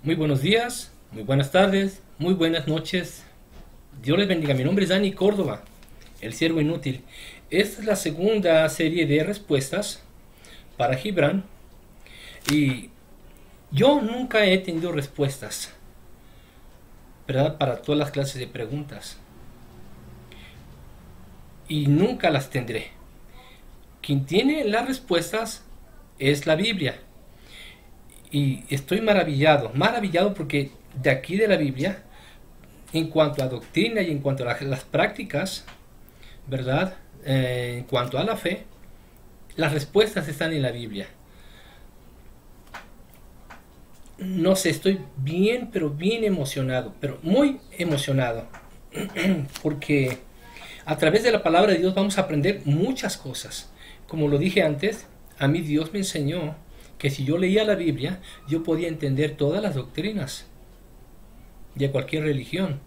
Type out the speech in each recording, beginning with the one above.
Muy buenos días, muy buenas tardes, muy buenas noches. Dios les bendiga. Mi nombre es Dani Córdoba, el siervo inútil. Esta es la segunda serie de respuestas para Gibran. Y yo nunca he tenido respuestas, ¿verdad? Para todas las clases de preguntas. Y nunca las tendré. Quien tiene las respuestas es la Biblia. Y estoy maravillado porque de aquí de la Biblia, en cuanto a doctrina y en cuanto a las prácticas, ¿verdad? En cuanto a la fe, las respuestas están en la Biblia. No sé, estoy bien, pero bien emocionado, pero muy emocionado, porque a través de la palabra de Dios vamos a aprender muchas cosas. Como lo dije antes, a mí Dios me enseñó que si yo leía la Biblia, yo podía entender todas las doctrinas de cualquier religión.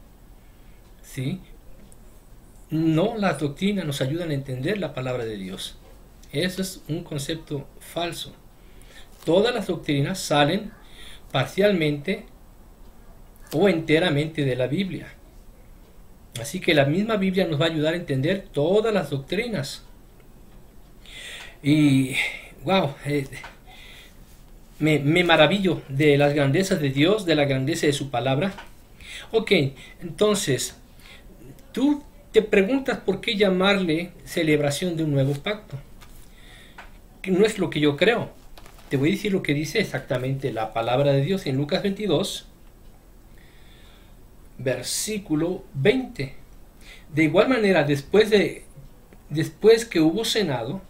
¿Sí? No, las doctrinas nos ayudan a entender la palabra de Dios. Eso es un concepto falso. Todas las doctrinas salen parcialmente o enteramente de la Biblia. Así que la misma Biblia nos va a ayudar a entender todas las doctrinas. Y, wow, me maravillo de las grandezas de Dios, de la grandeza de su palabra. Ok, entonces, tú te preguntas por qué llamarle celebración de un nuevo pacto. Que no es lo que yo creo. Te voy a decir lo que dice exactamente la palabra de Dios en Lucas 22, versículo 20. De igual manera, después que hubo cenado,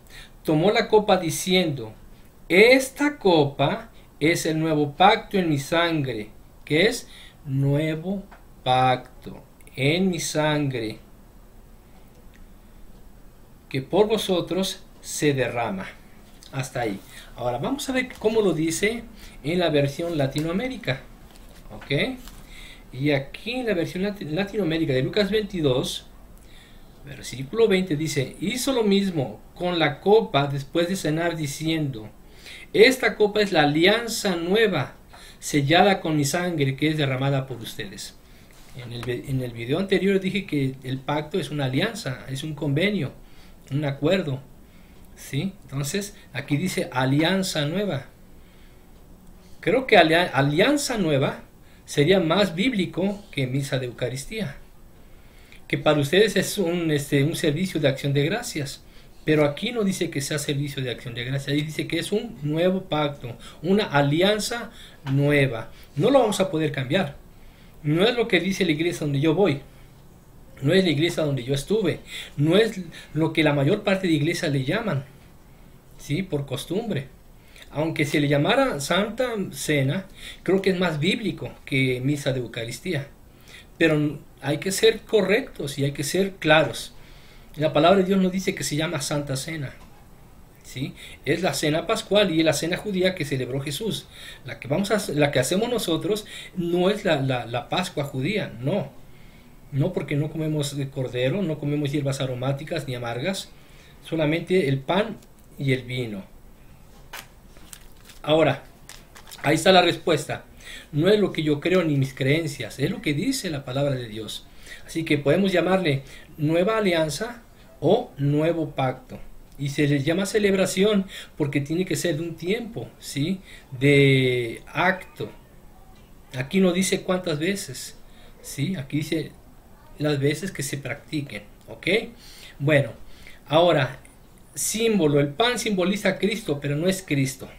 tomó la copa diciendo: esta copa es el nuevo pacto en mi sangre. ¿Qué es? Nuevo pacto en mi sangre, que por vosotros se derrama. Hasta ahí. Ahora vamos a ver cómo lo dice en la versión Latinoamérica. ¿Ok? Y aquí en la versión Latinoamérica de Lucas 22, versículo 20 dice: hizo lo mismo con la copa después de cenar diciendo: esta copa es la alianza nueva, sellada con mi sangre, que es derramada por ustedes. En el video anterior dije que el pacto es una alianza, es un convenio, un acuerdo. ¿Sí? Entonces aquí dice alianza nueva. Creo que alianza nueva sería más bíblico que misa de Eucaristía, que para ustedes es un servicio de acción de gracias, pero aquí no dice que sea servicio de acción de gracias, ahí dice que es un nuevo pacto, una alianza nueva. No lo vamos a poder cambiar. No es lo que dice la iglesia donde yo voy, no es la iglesia donde yo estuve, no es lo que la mayor parte de iglesias le llaman, ¿sí? Por costumbre. Aunque se le llamara Santa Cena, creo que es más bíblico que misa de Eucaristía. Pero hay que ser correctos y hay que ser claros. La palabra de Dios nos dice que se llama Santa Cena. ¿Sí? Es la cena pascual y es la cena judía que celebró Jesús. La que hacemos nosotros no es la Pascua judía, no. No, porque no comemos cordero, no comemos hierbas aromáticas ni amargas, solamente el pan y el vino. Ahora, ahí está la respuesta. No es lo que yo creo ni mis creencias, es lo que dice la palabra de Dios. Así que podemos llamarle nueva alianza o nuevo pacto. Y se les llama celebración porque tiene que ser de un tiempo, ¿sí? De acto. Aquí no dice cuántas veces, ¿sí? Aquí dice las veces que se practiquen, ¿ok? Bueno, ahora, símbolo. El pan simboliza a Cristo, pero no es Cristo.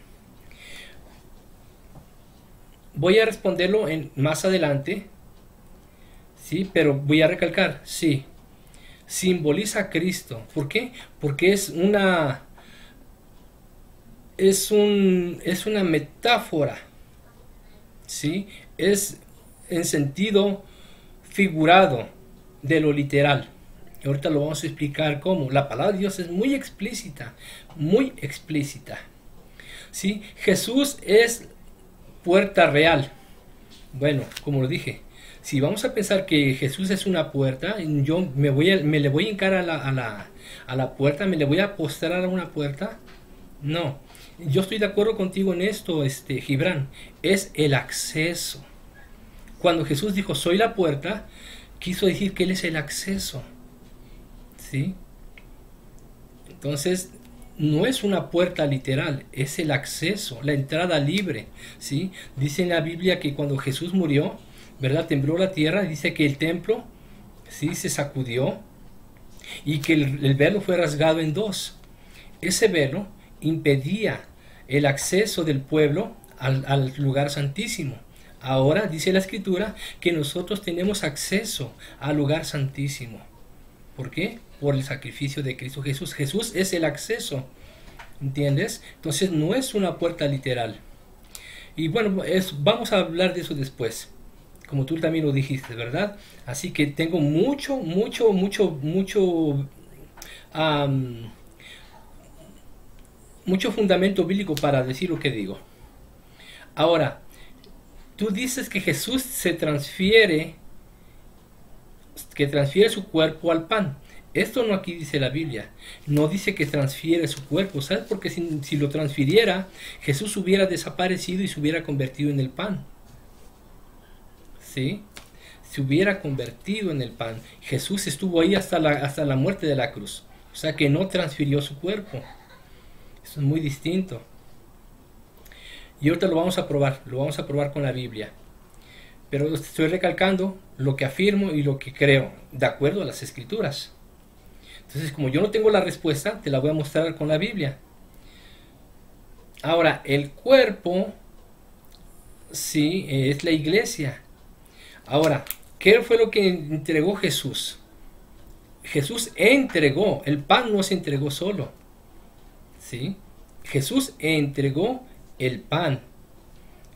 Voy a responderlo más adelante, ¿sí? Pero voy a recalcar, sí, simboliza a Cristo. ¿Por qué? Porque es una metáfora, ¿sí? Es en sentido figurado de lo literal. Y ahorita lo vamos a explicar cómo. La palabra de Dios es muy explícita, muy explícita. ¿Sí? Jesús es puerta real. Bueno, como lo dije, si vamos a pensar que Jesús es una puerta, yo me le voy a hincar a la puerta, me le voy a postrar a una puerta. No, yo estoy de acuerdo contigo en esto, Gibran, es el acceso. Cuando Jesús dijo, soy la puerta, quiso decir que Él es el acceso, ¿sí? Entonces, no es una puerta literal, es el acceso, la entrada libre, ¿sí? Dice en la Biblia que cuando Jesús murió, ¿verdad? Tembló la tierra, dice que el templo, ¿sí? Se sacudió y que el velo fue rasgado en dos. Ese velo impedía el acceso del pueblo al lugar santísimo. Ahora dice la Escritura que nosotros tenemos acceso al lugar santísimo. ¿Por qué? Por el sacrificio de Cristo Jesús. Jesús es el acceso, ¿entiendes? Entonces no es una puerta literal. Y bueno, vamos a hablar de eso después, como tú también lo dijiste, ¿verdad? Así que tengo mucho fundamento bíblico para decir lo que digo. Ahora, tú dices que Jesús que transfiere su cuerpo al pan. Esto no aquí dice la Biblia. No dice que transfiere su cuerpo. ¿Sabes? Porque si lo transfiriera, Jesús hubiera desaparecido y se hubiera convertido en el pan. ¿Sí? Se hubiera convertido en el pan. Jesús estuvo ahí hasta la muerte de la cruz. O sea que no transfirió su cuerpo. Eso es muy distinto. Y ahorita lo vamos a probar con la Biblia. Pero estoy recalcando lo que afirmo y lo que creo, de acuerdo a las Escrituras. Entonces, como yo no tengo la respuesta, te la voy a mostrar con la Biblia. Ahora, el cuerpo, sí, es la iglesia. Ahora, ¿qué fue lo que entregó Jesús? Jesús entregó, el pan no se entregó solo. ¿Sí? Jesús entregó el pan.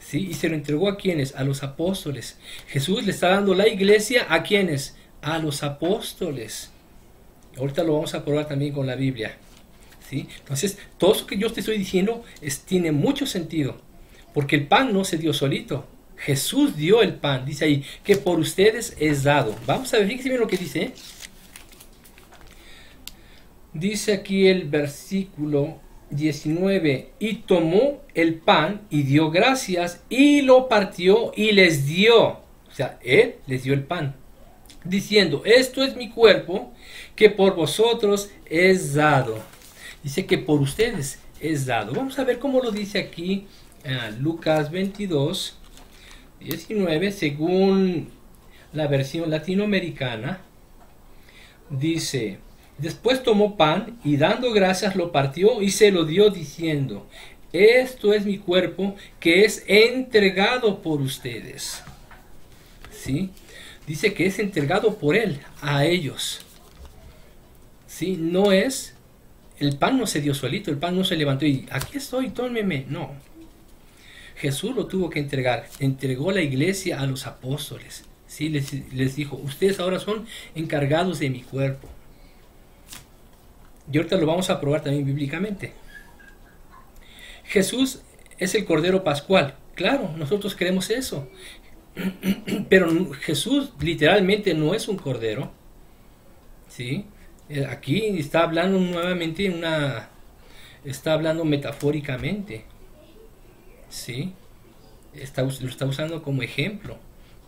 ¿Sí? Y se lo entregó ¿a quiénes? A los apóstoles. Jesús le está dando la iglesia ¿a quiénes? A los apóstoles. Ahorita lo vamos a probar también con la Biblia. ¿Sí? Entonces, todo eso que yo te estoy diciendo tiene mucho sentido. Porque el pan no se dio solito. Jesús dio el pan. Dice ahí que por ustedes es dado. Vamos a ver, fíjense bien lo que dice. Dice aquí el versículo 19, y tomó el pan y dio gracias y lo partió y les dio. O sea, Él les dio el pan, diciendo, esto es mi cuerpo que por vosotros es dado. Dice que por ustedes es dado. Vamos a ver cómo lo dice aquí Lucas 22, 19, según la versión latinoamericana. Dice, después tomó pan y dando gracias lo partió y se lo dio diciendo, esto es mi cuerpo que es entregado por ustedes. ¿Sí? Dice que es entregado por Él a ellos. ¿Sí? No es, el pan no se dio solito, el pan no se levantó y aquí estoy, tómeme. No. Jesús lo tuvo que entregar. Entregó la iglesia a los apóstoles. ¿Sí? Les dijo, ustedes ahora son encargados de mi cuerpo. Y ahorita lo vamos a probar también bíblicamente. Jesús es el Cordero Pascual. Claro, nosotros creemos eso. Pero Jesús literalmente no es un cordero. ¿Sí? Aquí está hablando nuevamente está hablando metafóricamente. ¿Sí? Lo está usando como ejemplo.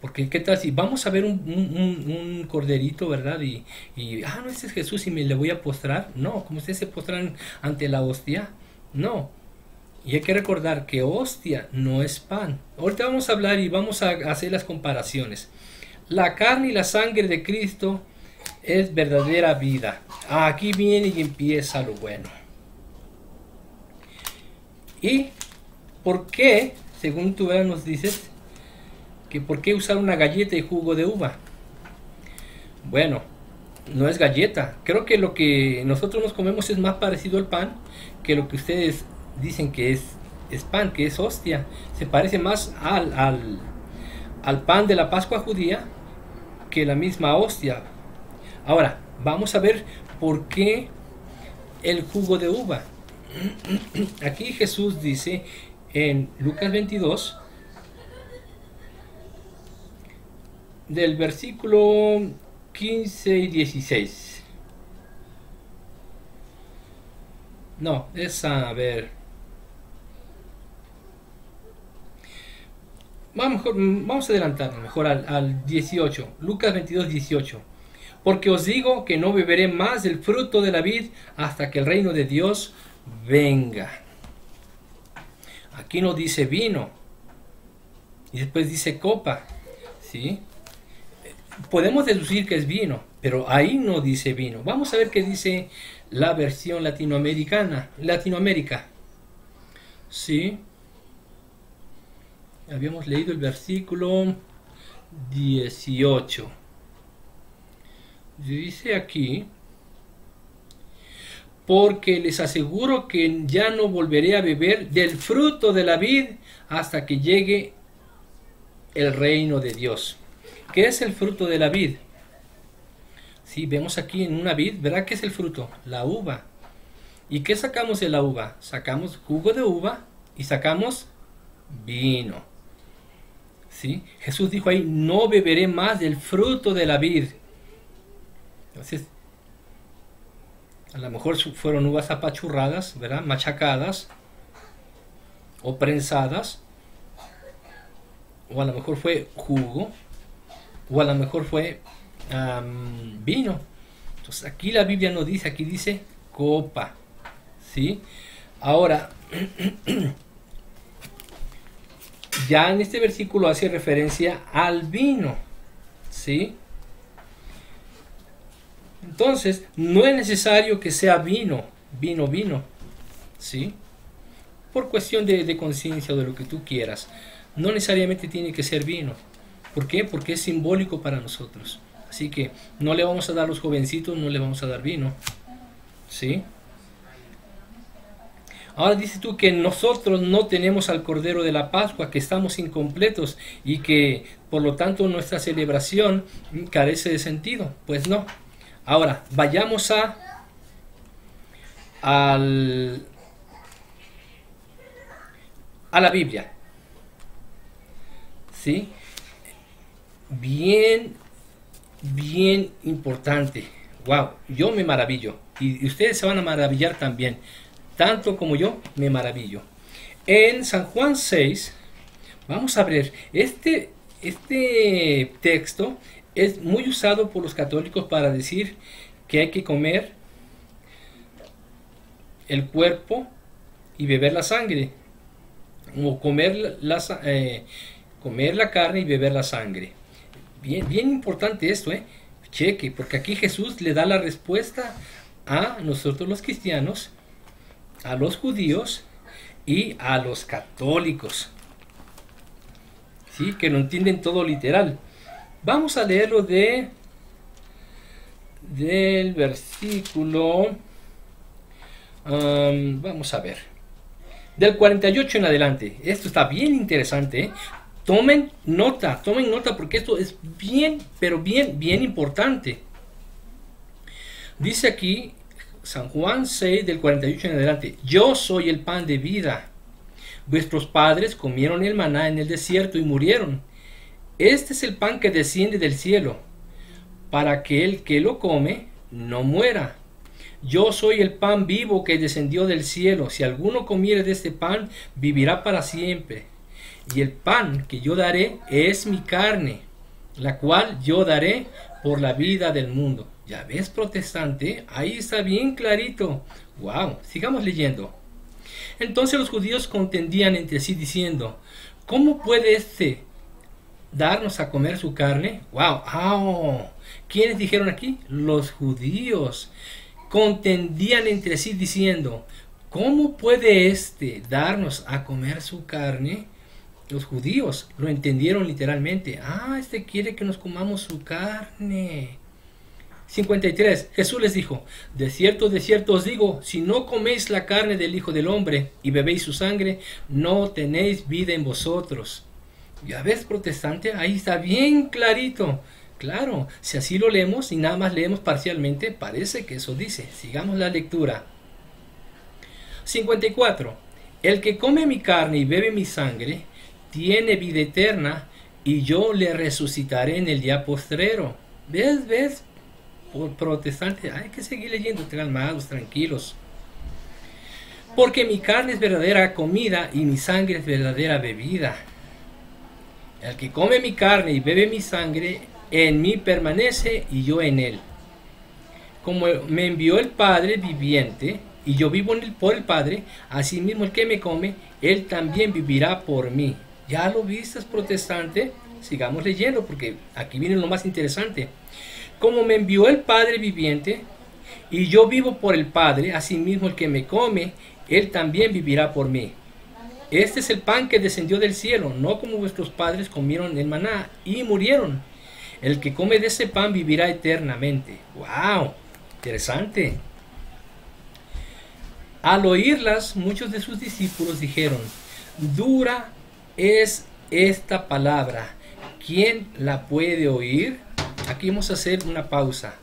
Porque qué tal si vamos a ver un corderito, ¿verdad? No, ese es Jesús y me le voy a postrar. No, como ustedes se postran ante la hostia. No. Y hay que recordar que hostia no es pan. Ahorita vamos a hablar y vamos a hacer las comparaciones. La carne y la sangre de Cristo es verdadera vida. Aquí viene y empieza lo bueno. ¿Y por qué, según tú nos dices, que por qué usar una galleta y jugo de uva? Bueno, no es galleta. Creo que lo que nosotros nos comemos es más parecido al pan que lo que ustedes dicen que es pan, que es hostia. Se parece más al pan de la Pascua judía que la misma hostia. Ahora, vamos a ver por qué el jugo de uva. Aquí Jesús dice en Lucas 22, del versículo 15 y 16. No, es a ver. vamos a adelantarnos mejor al 18, Lucas 22, 18. Porque os digo que no beberé más del fruto de la vid hasta que el reino de Dios venga. Aquí no dice vino. Y después dice copa. ¿Sí? Podemos deducir que es vino, pero ahí no dice vino. Vamos a ver qué dice la versión latinoamericana. Latinoamérica. ¿Sí? Habíamos leído el versículo 18. Dice aquí: porque les aseguro que ya no volveré a beber del fruto de la vid hasta que llegue el reino de Dios. ¿Qué es el fruto de la vid? Sí, vemos aquí en una vid, ¿verdad? ¿Qué es el fruto? La uva. ¿Y qué sacamos de la uva? Sacamos jugo de uva y sacamos vino. ¿Sí? Jesús dijo ahí: no beberé más del fruto de la vid. Entonces, a lo mejor fueron uvas apachurradas, ¿verdad? Machacadas o prensadas, o a lo mejor fue jugo, o a lo mejor fue vino. Entonces aquí la Biblia no dice, aquí dice copa. ¿Sí? Ahora, ya en este versículo hace referencia al vino. ¿Sí? Entonces, no es necesario que sea vino. ¿Sí? Por cuestión de conciencia o de lo que tú quieras. No necesariamente tiene que ser vino. ¿Por qué? Porque es simbólico para nosotros. Así que no le vamos a dar a los jovencitos, no le vamos a dar vino. ¿Sí? Ahora dices tú que nosotros no tenemos al Cordero de la Pascua, que estamos incompletos y que por lo tanto nuestra celebración carece de sentido. Pues no. Ahora, vayamos a la Biblia. ¿Sí? Bien importante. Wow, yo me maravillo. Y ustedes se van a maravillar también. Tanto como yo me maravillo. En San Juan 6, vamos a ver, este texto es muy usado por los católicos para decir que hay que comer el cuerpo y beber la sangre, o comer la carne y beber la sangre. Bien importante esto, cheque, porque aquí Jesús le da la respuesta a nosotros los cristianos, a los judíos y a los católicos. ¿Sí? Que lo entienden todo literal. Vamos a leerlo del versículo, vamos a ver, del 48 en adelante. Esto está bien interesante. Tomen nota porque esto es bien, pero bien importante. Dice aquí San Juan 6 del 48 en adelante: yo soy el pan de vida. Vuestros padres comieron el maná en el desierto y murieron. Este es el pan que desciende del cielo, para que el que lo come no muera. Yo soy el pan vivo que descendió del cielo. Si alguno comiere de este pan, vivirá para siempre. Y el pan que yo daré es mi carne, la cual yo daré por la vida del mundo. ¿Ya ves, protestante? Ahí está bien clarito. Wow, sigamos leyendo. Entonces los judíos contendían entre sí diciendo: ¿cómo puede este darnos a comer su carne? Wow. ¿Quiénes dijeron aquí? Los judíos. Contendían entre sí diciendo: ¿cómo puede este darnos a comer su carne? Los judíos lo entendieron literalmente. Este quiere que nos comamos su carne. 53. Jesús les dijo: de cierto os digo, si no coméis la carne del Hijo del Hombre y bebéis su sangre, no tenéis vida en vosotros. ¿Ya ves, protestante? Ahí está bien clarito. Claro, si así lo leemos y nada más leemos parcialmente, parece que eso dice. Sigamos la lectura. 54. El que come mi carne y bebe mi sangre tiene vida eterna, y yo le resucitaré en el día postrero. ¿Ves? Protestante, hay que seguir leyendo, calmados, tranquilos. Porque mi carne es verdadera comida y mi sangre es verdadera bebida. El que come mi carne y bebe mi sangre, en mí permanece y yo en él. Como me envió el Padre viviente, y yo vivo por el Padre, asimismo el que me come, él también vivirá por mí. ¿Ya lo viste, protestante? Sigamos leyendo, porque aquí viene lo más interesante. Como me envió el Padre viviente, y yo vivo por el Padre, asimismo el que me come, él también vivirá por mí. Este es el pan que descendió del cielo, no como vuestros padres comieron el maná y murieron. El que come de ese pan vivirá eternamente. ¡Wow! Interesante. Al oírlas, muchos de sus discípulos dijeron: dura es esta palabra, ¿quién la puede oír? Aquí vamos a hacer una pausa.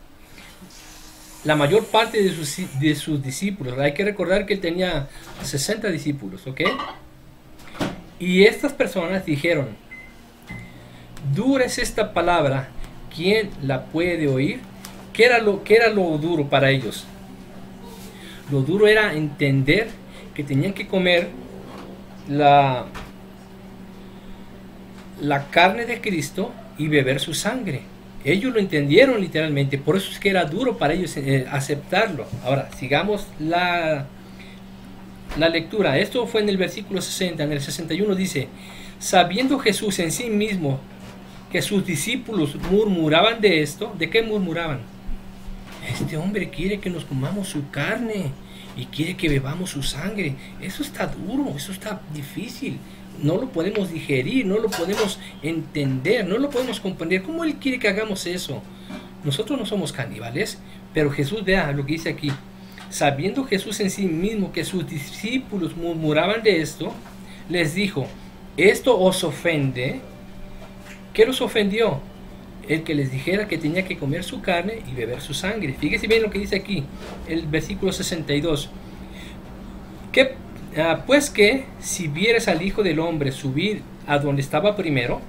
La mayor parte de sus discípulos, hay que recordar que él tenía 60 discípulos, ¿ok? Y estas personas dijeron: dura es esta palabra, ¿quién la puede oír? ¿Qué era lo duro para ellos? Lo duro era entender que tenían que comer la carne de Cristo y beber su sangre. Ellos lo entendieron literalmente, por eso es que era duro para ellos aceptarlo. Ahora, sigamos la lectura. Esto fue en el versículo 60. En el 61 dice: sabiendo Jesús en sí mismo que sus discípulos murmuraban de esto. ¿De qué murmuraban? Este hombre quiere que nos comamos su carne y quiere que bebamos su sangre. Eso está duro, eso está difícil. No lo podemos digerir, no lo podemos entender, no lo podemos comprender. ¿Cómo él quiere que hagamos eso? Nosotros no somos caníbales, pero Jesús, vea lo que dice aquí. Sabiendo Jesús en sí mismo que sus discípulos murmuraban de esto, les dijo: ¿esto os ofende? ¿Qué los ofendió? El que les dijera que tenía que comer su carne y beber su sangre. Fíjese bien lo que dice aquí, el versículo 62. Pues que si vieres al Hijo del Hombre subir a donde estaba primero.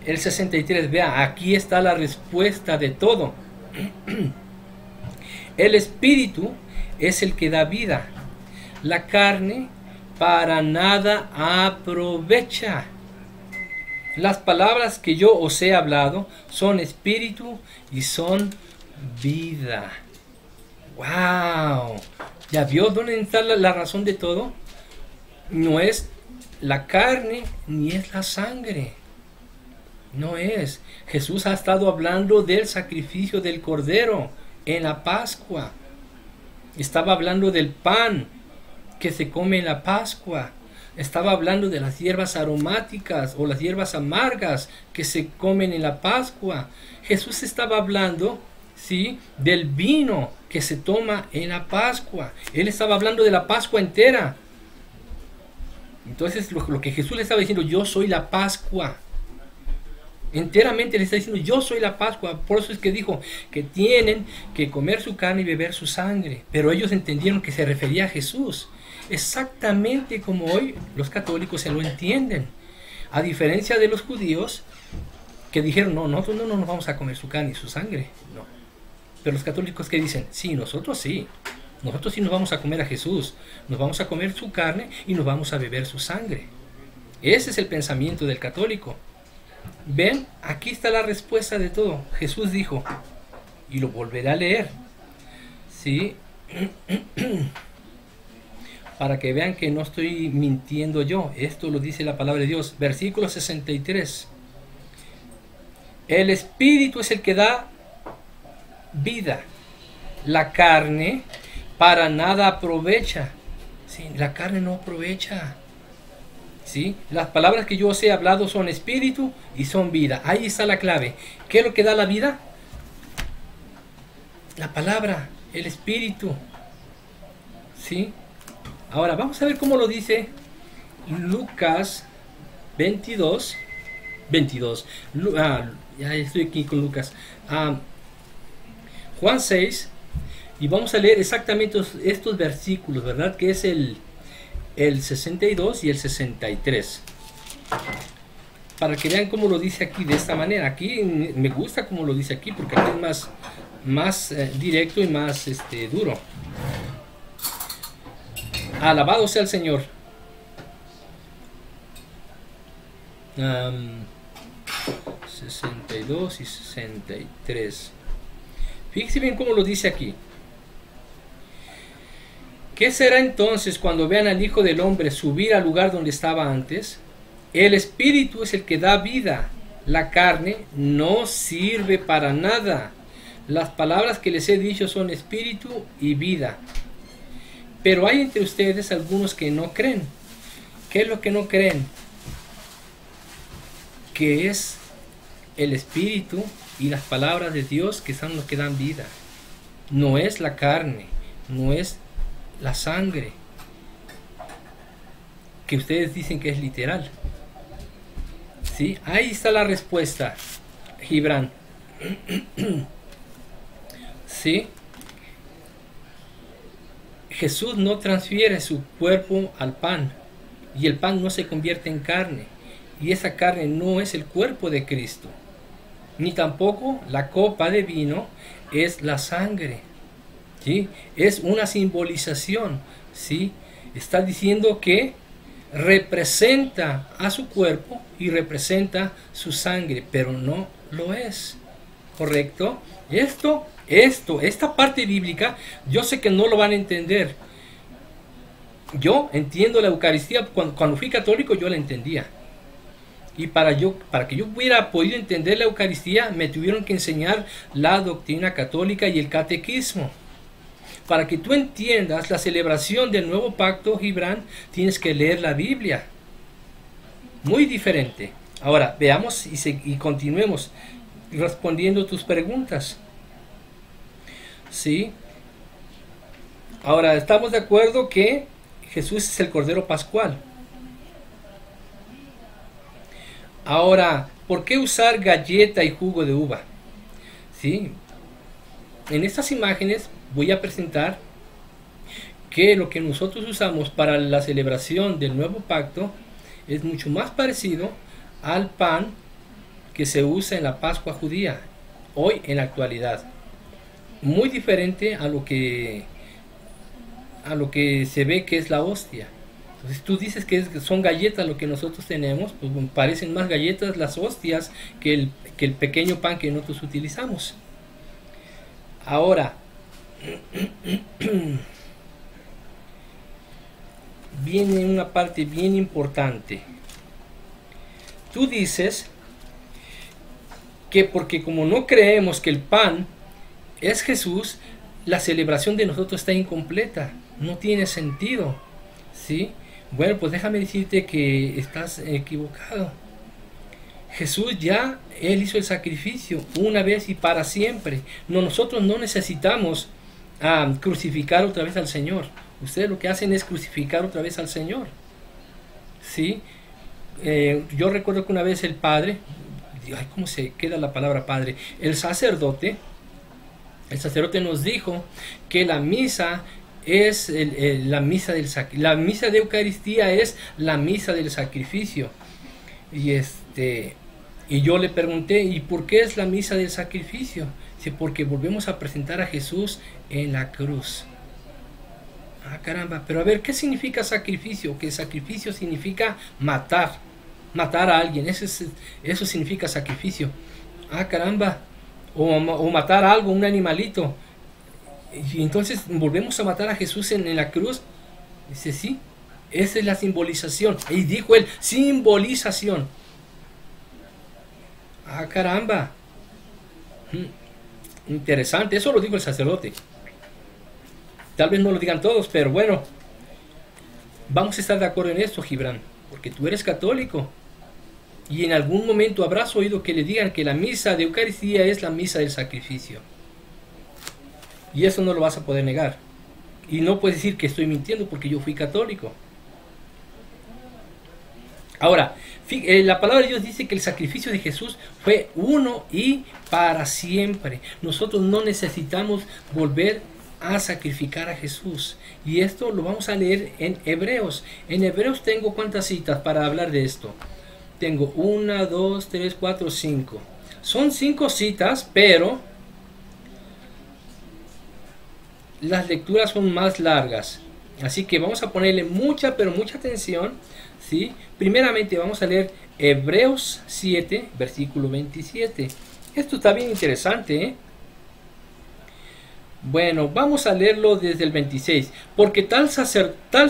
El 63, vea, aquí está la respuesta de todo. El Espíritu es el que da vida. La carne para nada aprovecha. Las palabras que yo os he hablado son espíritu y son vida. ¡Wow! ¿Ya vio dónde está la razón de todo? No es la carne ni es la sangre. No es. Jesús ha estado hablando del sacrificio del Cordero en la Pascua. Estaba hablando del pan que se come en la Pascua. Estaba hablando de las hierbas aromáticas o las hierbas amargas que se comen en la Pascua. Jesús estaba hablando, ¿sí?, del vino que se toma en la Pascua. Él estaba hablando de la Pascua entera. Entonces lo que Jesús le estaba diciendo: yo soy la Pascua. Enteramente le está diciendo: yo soy la Pascua. Por eso es que dijo que tienen que comer su carne y beber su sangre. Pero ellos entendieron que se refería a Jesús. Exactamente como hoy los católicos se lo entienden. A diferencia de los judíos que dijeron: no, nosotros no nos vamos a comer su carne y su sangre. No. Pero los católicos que dicen: sí, nosotros sí. Nosotros sí nos vamos a comer a Jesús. Nos vamos a comer su carne y nos vamos a beber su sangre. Ese es el pensamiento del católico. Ven, aquí está la respuesta de todo. Jesús dijo, y lo volveré a leer, ¿sí? Para que vean que no estoy mintiendo yo. Esto lo dice la palabra de Dios. Versículo 63. El Espíritu es el que da vida. La carne para nada aprovecha. Sí, la carne no aprovecha. ¿Sí? Las palabras que yo os he hablado son espíritu y son vida. Ahí está la clave. ¿Qué es lo que da la vida? La palabra, el espíritu. ¿Sí? Ahora vamos a ver cómo lo dice Lucas 22. Ya estoy aquí con Lucas. Juan 6. Y vamos a leer exactamente estos versículos, ¿verdad? Que es el 62 y el 63. Para que vean cómo lo dice aquí de esta manera. Aquí me gusta cómo lo dice aquí, porque aquí es más directo y más duro. Alabado sea el Señor. am, 62 y 63. Fíjense bien cómo lo dice aquí. ¿Qué será entonces cuando vean al Hijo del Hombre subir al lugar donde estaba antes? El Espíritu es el que da vida. La carne no sirve para nada. Las palabras que les he dicho son espíritu y vida. Pero hay entre ustedes algunos que no creen. ¿Qué es lo que no creen? Que es el Espíritu y las palabras de Dios que son los que dan vida. No es la carne, no es la sangre, que ustedes dicen que es literal. ¿Sí? Ahí está la respuesta, Gibran. ¿Sí? Jesús no transfiere su cuerpo al pan, y el pan no se convierte en carne, y esa carne no es el cuerpo de Cristo, ni tampoco la copa de vino es la sangre. ¿Sí? Es una simbolización. ¿Sí? Está diciendo que representa a su cuerpo y representa su sangre, pero no lo es. ¿Correcto? Esta parte bíblica, yo sé que no lo van a entender. Yo entiendo la Eucaristía, cuando fui católico yo la entendía. Y para que yo hubiera podido entender la Eucaristía, me tuvieron que enseñar la doctrina católica y el catequismo. Para que tú entiendas la celebración del nuevo pacto, Gibran, tienes que leer la Biblia. Muy diferente. Ahora, veamos y continuemos respondiendo tus preguntas. ¿Sí? Ahora, estamos de acuerdo que Jesús es el Cordero Pascual. Ahora, ¿por qué usar galleta y jugo de uva? ¿Sí? En estas imágenes voy a presentar que lo que nosotros usamos para la celebración del nuevo pacto es mucho más parecido al pan que se usa en la Pascua judía hoy en la actualidad. Muy diferente a lo que se ve que es la hostia. Entonces tú dices que son galletas lo que nosotros tenemos, pues parecen más galletas las hostias que el pequeño pan que nosotros utilizamos. Ahora, viene una parte bien importante. Tú dices que porque como no creemos que el pan es Jesús, la celebración de nosotros está incompleta, no tiene sentido. ¿Sí? Bueno, pues déjame decirte que estás equivocado. Jesús ya, Él hizo el sacrificio una vez y para siempre. Nosotros no necesitamos crucificar otra vez al Señor. Ustedes lo que hacen es crucificar otra vez al Señor. ¿Sí? Yo recuerdo que una vez el padre, ay, ¿cómo se queda la palabra padre? El sacerdote nos dijo que la misa es la misa de Eucaristía es la misa del sacrificio. Y yo le pregunté, ¿y por qué es la misa del sacrificio? Dice, porque volvemos a presentar a Jesús en la cruz. Ah, caramba, pero a ver, ¿qué significa sacrificio? Que sacrificio significa matar a alguien, eso significa sacrificio. Ah, caramba, o matar a algo, un animalito. Y entonces volvemos a matar a Jesús en la cruz. Dice, sí, esa es la simbolización. Y dijo él, simbolización. Ah, caramba. Interesante, eso lo dijo el sacerdote. Tal vez no lo digan todos, pero bueno, vamos a estar de acuerdo en esto, Gibran, porque tú eres católico. Y en algún momento habrás oído que le digan que la misa de Eucaristía es la misa del sacrificio. Y eso no lo vas a poder negar. Y no puedes decir que estoy mintiendo porque yo fui católico. Ahora, la palabra de Dios dice que el sacrificio de Jesús fue uno y para siempre. Nosotros no necesitamos volver a sacrificar a Jesús. Y esto lo vamos a leer en Hebreos. En Hebreos tengo ¿cuántas citas para hablar de esto? Tengo 1, 2, 3, 4, 5. Son 5 citas, pero las lecturas son más largas. Así que vamos a ponerle mucha, pero mucha atención. ¿sí? Primeramente vamos a leer Hebreos 7, versículo 27. Esto está bien interesante, ¿eh? Bueno, vamos a leerlo desde el 26. Porque tal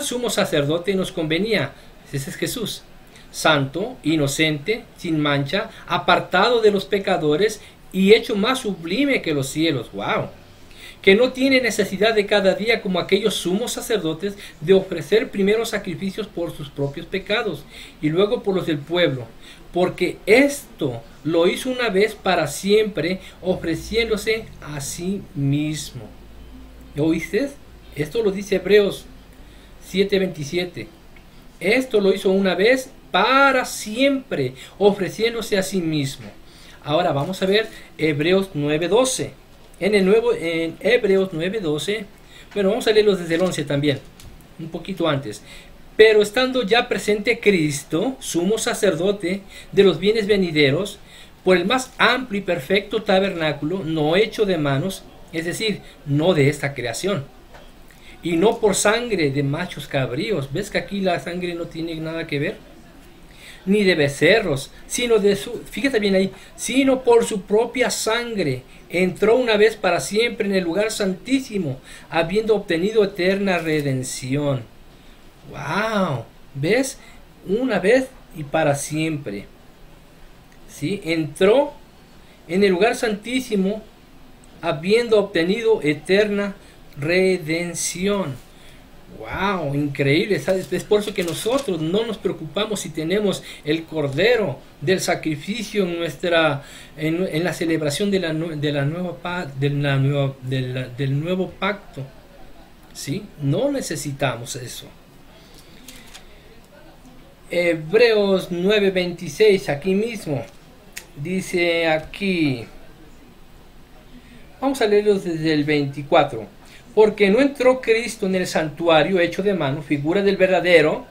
sumo sacerdote nos convenía, ese es Jesús, santo, inocente, sin mancha, apartado de los pecadores y hecho más sublime que los cielos. ¡Wow! Que no tiene necesidad de cada día como aquellos sumos sacerdotes de ofrecer primero sacrificios por sus propios pecados y luego por los del pueblo, porque esto lo hizo una vez para siempre, ofreciéndose a sí mismo. ¿Oíste? Esto lo dice Hebreos 7:27. Esto lo hizo una vez para siempre, ofreciéndose a sí mismo. Ahora vamos a ver Hebreos 9:12. En Hebreos 9:12, bueno, vamos a leerlo desde el 11 también, un poquito antes. Pero estando ya presente Cristo, sumo sacerdote de los bienes venideros, por el más amplio y perfecto tabernáculo, no hecho de manos, es decir, no de esta creación, y no por sangre de machos cabríos. ¿Ves que aquí la sangre no tiene nada que ver? Ni de becerros, sino de su, fíjate bien ahí, sino por su propia sangre, entró una vez para siempre en el lugar santísimo, habiendo obtenido eterna redención. ¡Wow! ¿Ves? Una vez y para siempre. ¿Sí? Entró en el lugar santísimo, habiendo obtenido eterna redención. ¡Wow! Increíble. ¿Sabes? Es por eso que nosotros no nos preocupamos si tenemos el cordero del sacrificio en en la celebración del nuevo pacto. ¿Sí? No necesitamos eso. Hebreos 9:26, aquí mismo. Dice aquí. Vamos a leerlos desde el 24. Porque no entró Cristo en el santuario hecho de mano, figura del verdadero,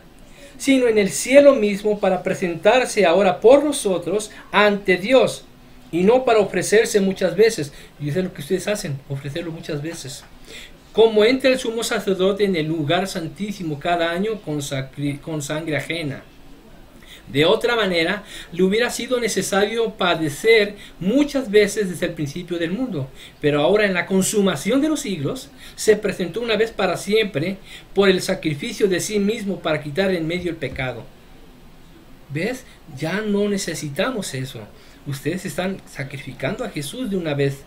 sino en el cielo mismo para presentarse ahora por nosotros ante Dios, y no para ofrecerse muchas veces. Y eso es lo que ustedes hacen, ofrecerlo muchas veces. Como entra el sumo sacerdote en el lugar santísimo cada año con sangre ajena. De otra manera, le hubiera sido necesario padecer muchas veces desde el principio del mundo. Pero ahora, en la consumación de los siglos, se presentó una vez para siempre por el sacrificio de sí mismo para quitar en medio el pecado. ¿Ves? Ya no necesitamos eso. Ustedes están sacrificando a Jesús de una vez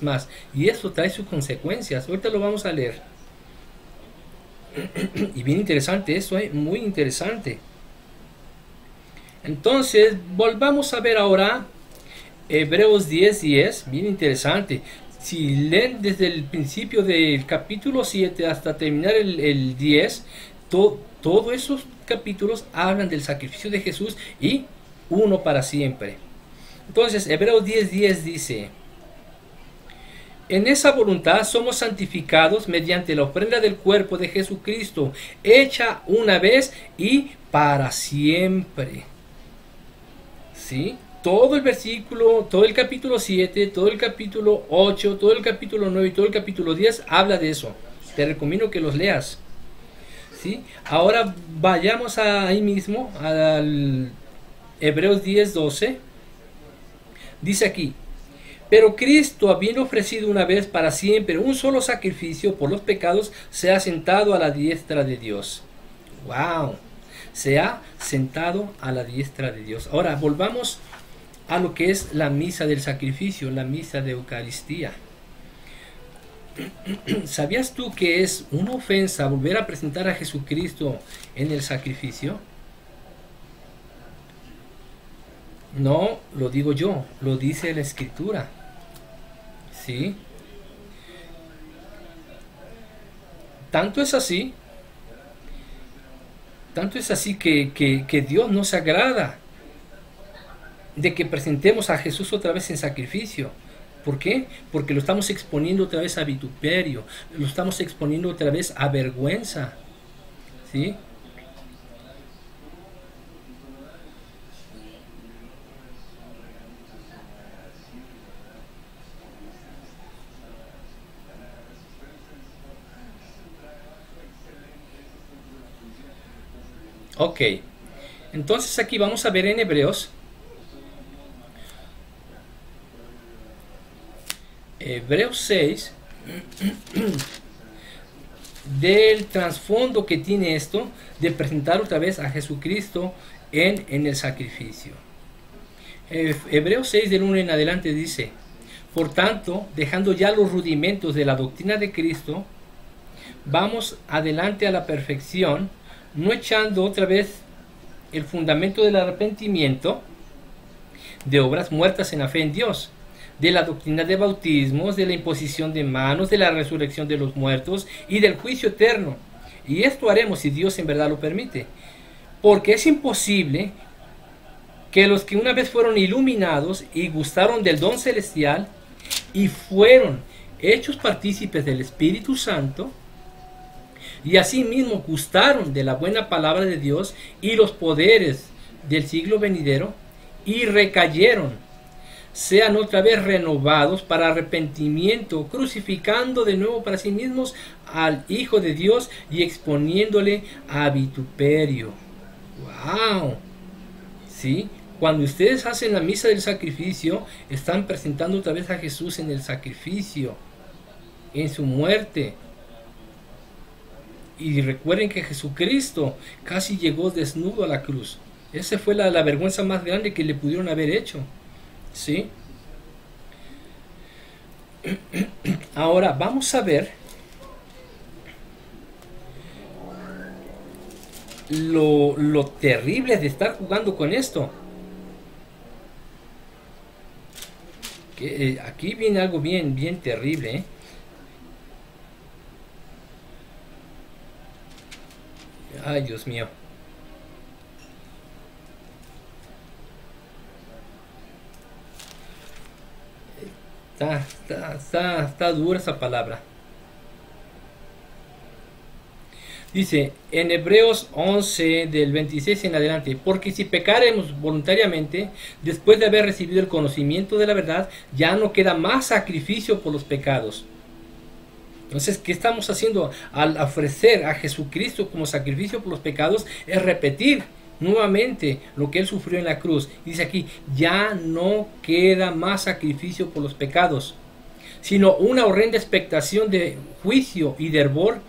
más. Y eso trae sus consecuencias. Ahorita lo vamos a leer. Y bien interesante eso, muy interesante. Entonces, volvamos a ver ahora Hebreos 10:10, bien interesante. Si leen desde el principio del capítulo 7 hasta terminar el 10, todos esos capítulos hablan del sacrificio de Jesús y uno para siempre. Entonces, Hebreos 10:10 dice: en esa voluntad somos santificados mediante la ofrenda del cuerpo de Jesucristo, hecha una vez y para siempre. ¿Sí? Todo el versículo, todo el capítulo 7, todo el capítulo 8, todo el capítulo 9 y todo el capítulo 10 habla de eso. Te recomiendo que los leas. ¿Sí? Ahora vayamos ahí mismo al Hebreos 10:12. Dice aquí: pero Cristo, habiendo ofrecido una vez para siempre un solo sacrificio por los pecados, se ha sentado a la diestra de Dios. ¡Wow! Se ha sentado a la diestra de Dios. Ahora volvamos a lo que es la misa del sacrificio, la misa de Eucaristía. ¿Sabías tú que es una ofensa volver a presentar a Jesucristo en el sacrificio? No lo digo yo, lo dice la Escritura. ¿Sí? Tanto es así que Dios no se agrada de que presentemos a Jesús otra vez en sacrificio. ¿Por qué? Porque lo estamos exponiendo otra vez a vituperio, lo estamos exponiendo otra vez a vergüenza. ¿Sí? Ok, Entonces aquí vamos a ver en Hebreos, Hebreos 6, del trasfondo que tiene esto de presentar otra vez a Jesucristo en el sacrificio. Hebreos 6 del 1 en adelante dice: por tanto, dejando ya los rudimentos de la doctrina de Cristo, vamos adelante a la perfección, no echando otra vez el fundamento del arrepentimiento, de obras muertas en la fe en Dios, de la doctrina de bautismos, de la imposición de manos, de la resurrección de los muertos y del juicio eterno. Y esto haremos si Dios en verdad lo permite, porque es imposible que los que una vez fueron iluminados y gustaron del don celestial y fueron hechos partícipes del Espíritu Santo, y asimismo gustaron de la buena palabra de Dios y los poderes del siglo venidero, y recayeron, sean otra vez renovados para arrepentimiento, crucificando de nuevo para sí mismos al Hijo de Dios y exponiéndole a vituperio. ¡Wow! ¿Sí? Cuando ustedes hacen la misa del sacrificio, están presentando otra vez a Jesús en el sacrificio, en su muerte. Y recuerden que Jesucristo casi llegó desnudo a la cruz. Esa fue la vergüenza más grande que le pudieron haber hecho. ¿Sí? Ahora vamos a ver lo terrible de estar jugando con esto. Que, aquí viene algo bien terrible, ¿eh? Ay, Dios mío. Está dura esa palabra. Dice en Hebreos 11 del 26 en adelante: porque si pecaremos voluntariamente después de haber recibido el conocimiento de la verdad, ya no queda más sacrificio por los pecados. Entonces, ¿qué estamos haciendo al ofrecer a Jesucristo como sacrificio por los pecados? Es repetir nuevamente lo que Él sufrió en la cruz. Dice aquí: ya no queda más sacrificio por los pecados, sino una horrenda expectación de juicio y de hervor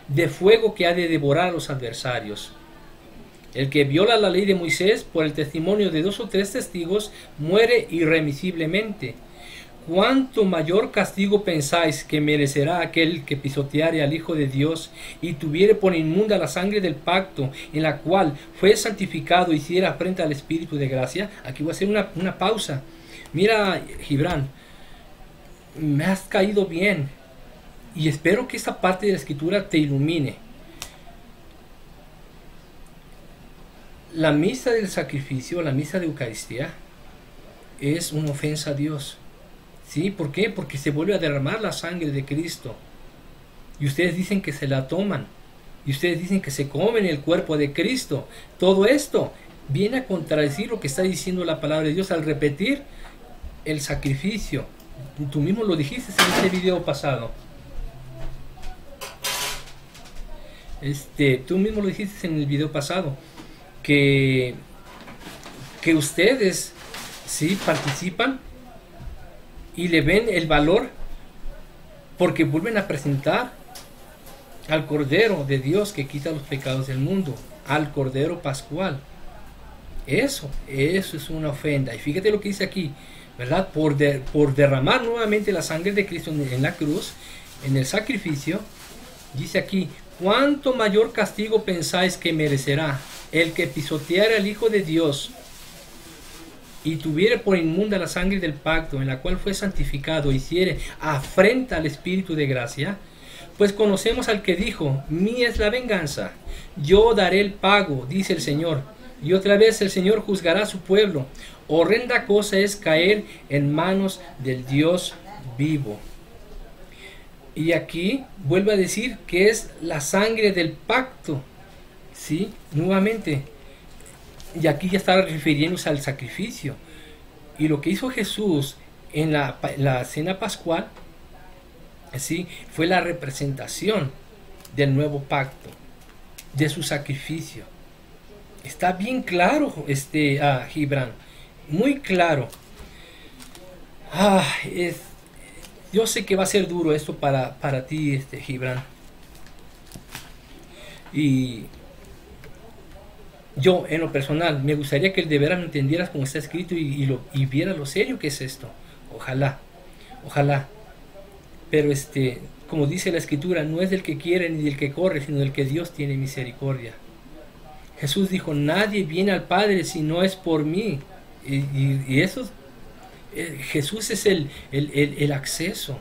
de fuego que ha de devorar a los adversarios. El que viola la ley de Moisés por el testimonio de 2 o 3 testigos muere irremisiblemente. ¿Cuánto mayor castigo pensáis que merecerá aquel que pisoteare al Hijo de Dios y tuviere por inmunda la sangre del pacto en la cual fue santificado y hiciera afrenta al Espíritu de gracia? Aquí voy a hacer una pausa. Mira, Gibran, me has caído bien y espero que esta parte de la Escritura te ilumine. La misa del sacrificio, la misa de Eucaristía, es una ofensa a Dios. ¿Sí? ¿Por qué? Porque se vuelve a derramar la sangre de Cristo. Y ustedes dicen que se la toman. Y ustedes dicen que se comen el cuerpo de Cristo. Todo esto viene a contradecir lo que está diciendo la palabra de Dios al repetir el sacrificio. Tú mismo lo dijiste en este video pasado. Tú mismo lo dijiste en el video pasado. Que ustedes, ¿sí?, participan y le ven el valor porque vuelven a presentar al Cordero de Dios que quita los pecados del mundo, al Cordero Pascual. Eso es una ofenda. Y fíjate lo que dice aquí, ¿verdad? Por derramar nuevamente la sangre de Cristo en la cruz, en el sacrificio, dice aquí: ¿cuánto mayor castigo pensáis que merecerá el que pisoteara al Hijo de Dios y tuviere por inmunda la sangre del pacto en la cual fue santificado, hiciere afrenta al Espíritu de gracia? Pues conocemos al que dijo: mía es la venganza, yo daré el pago, dice el Señor. Y otra vez el Señor juzgará a su pueblo. Horrenda cosa es caer en manos del Dios vivo. Y aquí vuelve a decir que es la sangre del pacto, ¿sí? Nuevamente. Y aquí ya está refiriéndose al sacrificio. Y lo que hizo Jesús en la cena pascual, ¿sí?, fue la representación del nuevo pacto, de su sacrificio. Está bien claro, Gibran, muy claro. Ah, yo sé que va a ser duro esto para ti, Gibran. Y yo, en lo personal, me gustaría que de veras lo entendieras como está escrito y vieras lo serio que es esto. Ojalá, ojalá. Pero como dice la escritura, no es del que quiere ni del que corre, sino del que Dios tiene misericordia. Jesús dijo, nadie viene al Padre si no es por mí. Y eso, Jesús es el acceso.